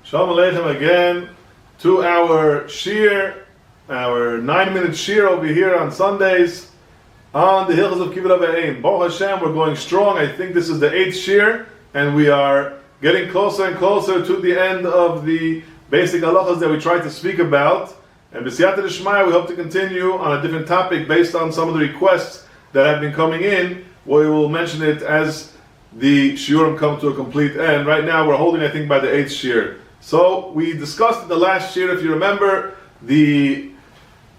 Shalom Aleichem again to our shir, our 9-minute shir over here on Sundays on the hills of Kibud. Baruch Hashem, we're going strong. I think this is the 8th shir, and we are getting closer and closer to the end of the basic halachas that we tried to speak about. And b'siyata d'shmaya, we hope to continue on a different topic based on some of the requests that have been coming in. We will mention it as the Shiurim come to a complete end. Right now we're holding, I think, by the 8th shir. So we discussed in the last shir, if you remember, the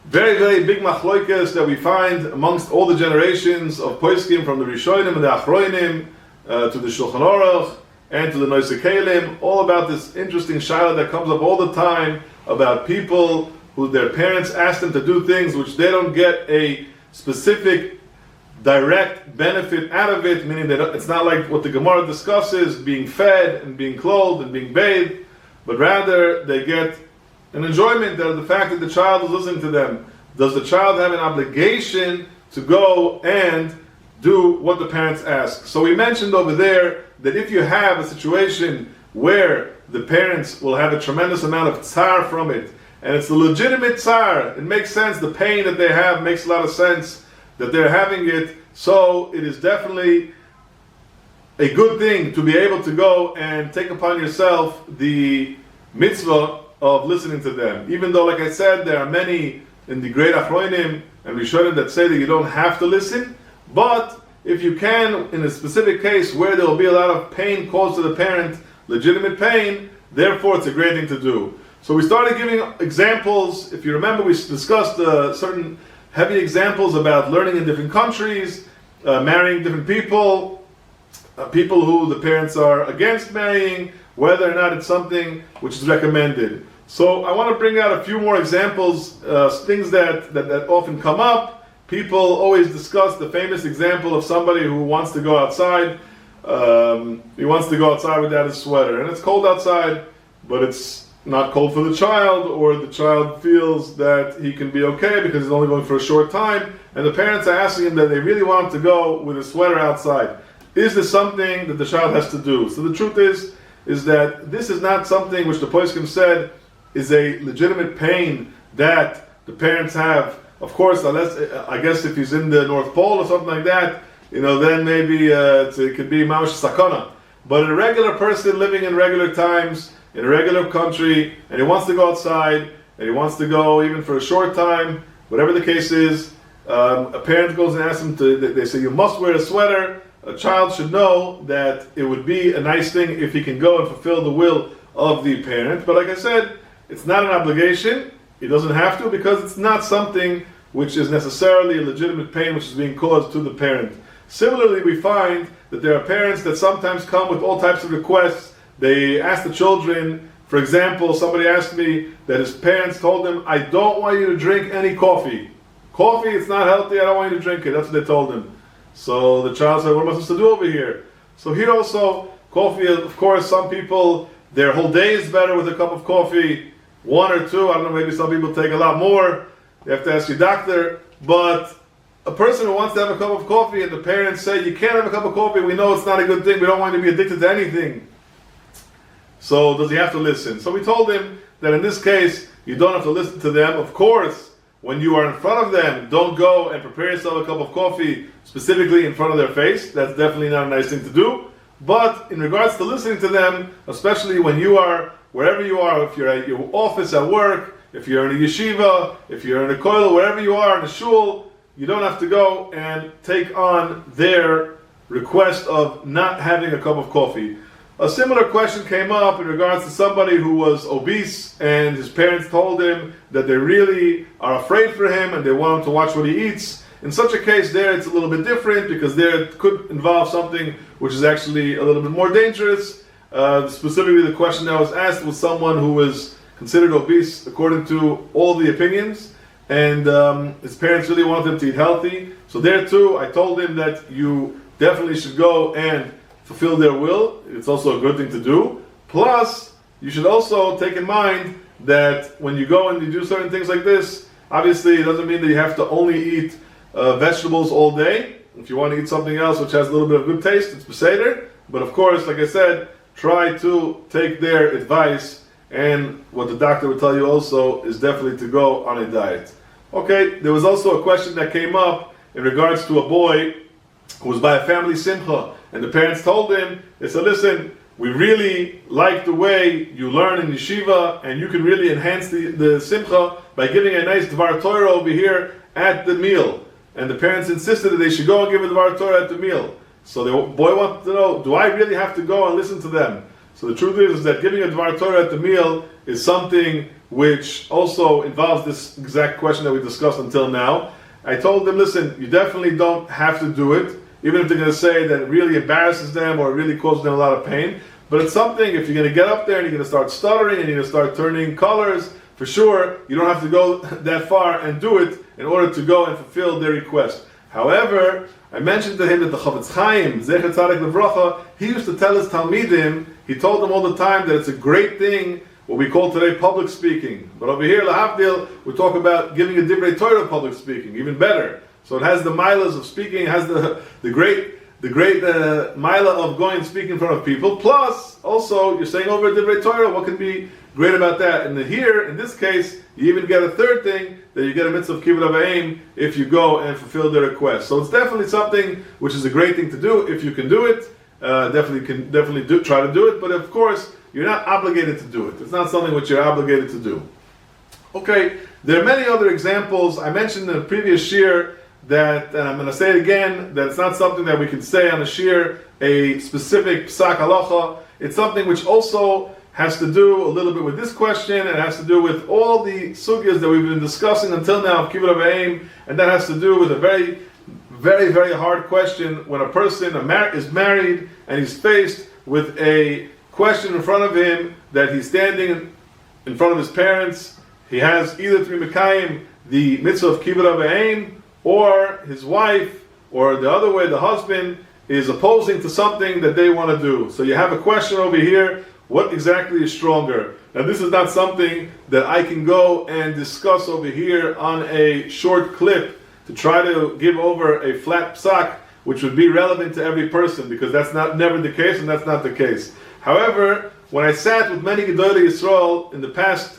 very, very big machloikas that we find amongst all the generations of poskim, from the Rishonim and the Achroinim to the Shulchan Aruch and to the Noisei Kelim, all about this interesting shaila that comes up all the time about people who their parents ask them to do things which they don't get a specific direct benefit out of it, meaning that it's not like what the Gemara discusses, being fed and being clothed and being bathed, but rather they get an enjoyment out of the fact that the child is listening to them. Does the child have an obligation to go and do what the parents ask? So we mentioned over there that if you have a situation where the parents will have a tremendous amount of tsar from it, and it's a legitimate tsar, it makes sense, the pain that they have makes a lot of sense that they're having it, so it is definitely a good thing to be able to go and take upon yourself the mitzvah of listening to them. Even though, like I said, there are many in the great Achroinim and Rishonim that say that you don't have to listen, but if you can, in a specific case where there will be a lot of pain caused to the parent, legitimate pain, therefore it's a great thing to do. So we started giving examples. If you remember, we discussed certain heavy examples about learning in different countries, marrying different people, people who the parents are against marrying, whether or not it's something which is recommended. So I want to bring out a few more examples, things that often come up. People always discuss the famous example of somebody who wants to go outside. He wants to go outside without his sweater, and it's cold outside, but it's not cold for the child, or the child feels that he can be okay because he's only going for a short time, and the parents are asking him that they really want him to go with his sweater outside. Is this something that the child has to do? So the truth is that this is not something which the poskim said is a legitimate pain that the parents have. Of course, unless, I guess if he's in the North Pole or something like that, then maybe it could be mamash sakana. But a regular person living in regular times, in a regular country, and he wants to go outside, and he wants to go even for a short time, whatever the case is, a parent goes and asks him they say, you must wear a sweater. A child should know that it would be a nice thing if he can go and fulfill the will of the parent. But like I said, it's not an obligation. He doesn't have to, because it's not something which is necessarily a legitimate pain which is being caused to the parent. Similarly, we find that there are parents that sometimes come with all types of requests. They ask the children, for example, somebody asked me that his parents told him, I don't want you to drink any coffee. Coffee, it's not healthy, I don't want you to drink it. That's what they told him. So the child said, what am I supposed to do over here? So here also, coffee, of course, some people, their whole day is better with a cup of coffee, 1 or 2, I don't know, maybe some people take a lot more. You have to ask your doctor. But a person who wants to have a cup of coffee and the parents say, you can't have a cup of coffee, we know it's not a good thing, we don't want you to be addicted to anything. So does he have to listen? So we told him that in this case, you don't have to listen to them. Of course, when you are in front of them, don't go and prepare yourself a cup of coffee specifically in front of their face. That's definitely not a nice thing to do. But in regards to listening to them, especially when you are, wherever you are, if you're at your office, at work, if you're in a yeshiva, if you're in a koil, wherever you are, in a shul, you don't have to go and take on their request of not having a cup of coffee. A similar question came up in regards to somebody who was obese and his parents told him that they really are afraid for him and they want him to watch what he eats. In such a case there it's a little bit different, because there it could involve something which is actually a little bit more dangerous. Specifically the question that was asked was someone who was considered obese according to all the opinions, and his parents really wanted him to eat healthy. So there too I told him that you definitely should go and fulfill their will. It's also a good thing to do. Plus, you should also take in mind that when you go and you do certain things like this, obviously it doesn't mean that you have to only eat vegetables all day. If you want to eat something else which has a little bit of good taste, it's beseder. But of course, like I said, try to take their advice and what the doctor would tell you also is definitely to go on a diet. Okay, there was also a question that came up in regards to a boy who was by a family simcha, and the parents told him, they said, listen, we really like the way you learn in yeshiva, and you can really enhance the simcha by giving a nice Dvar Torah over here at the meal. And the parents insisted that they should go and give a Dvar Torah at the meal. So the boy wanted to know, do I really have to go and listen to them? So the truth is that giving a Dvar Torah at the meal is something which also involves this exact question that we discussed until now. I told them, listen, you definitely don't have to do it, even if they're going to say that it really embarrasses them or it really causes them a lot of pain. But it's something, if you're going to get up there and you're going to start stuttering and you're going to start turning colors, for sure, you don't have to go that far and do it in order to go and fulfill their request. However, I mentioned to him that the Chavetz Chaim, Zecher Tzaddik Levracha, he used to tell his Talmidim, he told them all the time that it's a great thing, what we call today public speaking. But over here, Lahavdil, we talk about giving a Divrei Torah public speaking, even better. So it has the milas of speaking, it has the great mila of going and speaking in front of people. Plus, also, you're saying over a Divrei Torah, what can be great about that? And here, in this case, you even get a third thing, that you get a mitzvah of Kibud Avayim if you go and fulfill their request. So it's definitely something which is a great thing to do. If you can do it, try to do it. But of course, you're not obligated to do it. It's not something which you're obligated to do. Okay, there are many other examples. I mentioned in the previous shiur that, and I'm going to say it again, that it's not something that we can say on a shiur, a specific psak halacha. It's something which also has to do a little bit with this question, and has to do with all the sugyas that we've been discussing until now of Kibud Avayim, and that has to do with a very, very, very hard question when a person is married and he's faced with a question in front of him that he's standing in front of his parents. He has either to be Mekayim the mitzvah of Kibud Avayim, or his wife, or the other way, the husband, is opposing to something that they want to do. So you have a question over here, what exactly is stronger? Now this is not something that I can go and discuss over here on a short clip to try to give over a flat psak, which would be relevant to every person, because that's never the case, and that's not the case. However, when I sat with many Gedolei Yisrael in the past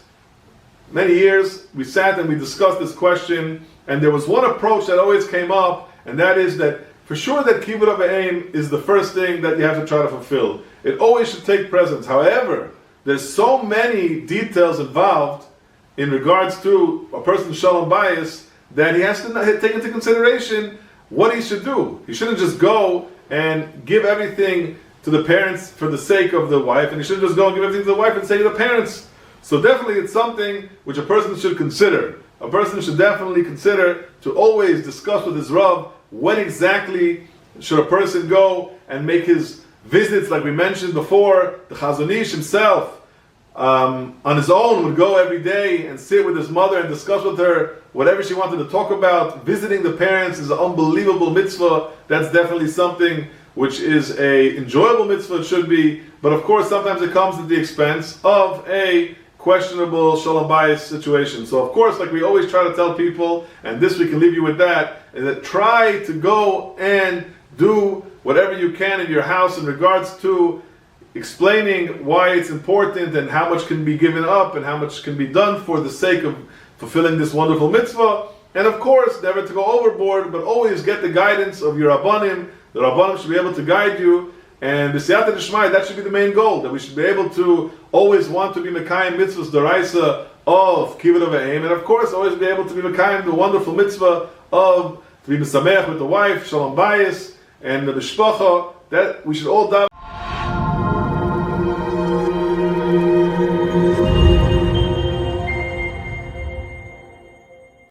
many years, we sat and we discussed this question, and there was one approach that always came up, and that is that for sure that Kibud Avayim is the first thing that you have to try to fulfill. It always should take precedence. However, there's so many details involved in regards to a person's shalom bayis that he has to take into consideration what he should do. He shouldn't just go and give everything to the parents for the sake of the wife, and he shouldn't just go and give everything to the wife and say to the parents. So definitely it's something which a person should consider. A person should definitely consider to always discuss with his Rav when exactly should a person go and make his visits, like we mentioned before. The Chazon Ish himself, on his own, would go every day and sit with his mother and discuss with her whatever she wanted to talk about. Visiting the parents is an unbelievable mitzvah. That's definitely something which is a enjoyable mitzvah, it should be. But of course, sometimes it comes at the expense of a questionable shalom bayis situation. So of course, like we always try to tell people, and this we can leave you with that, is that try to go and do whatever you can in your house in regards to explaining why it's important and how much can be given up and how much can be done for the sake of fulfilling this wonderful mitzvah. And of course, never to go overboard, but always get the guidance of your Rabbanim. The Rabbanim should be able to guide you. And b'siyata d'shmai, that should be the main goal, that we should be able to always want to be Mekayim mitzvahs d'oraisa of Kibud Avayim, and of course always be able to be Mekayim the wonderful mitzvah of to be Mesamech with the wife, Shalom Bayis, and the Mishpacha, that we should all daven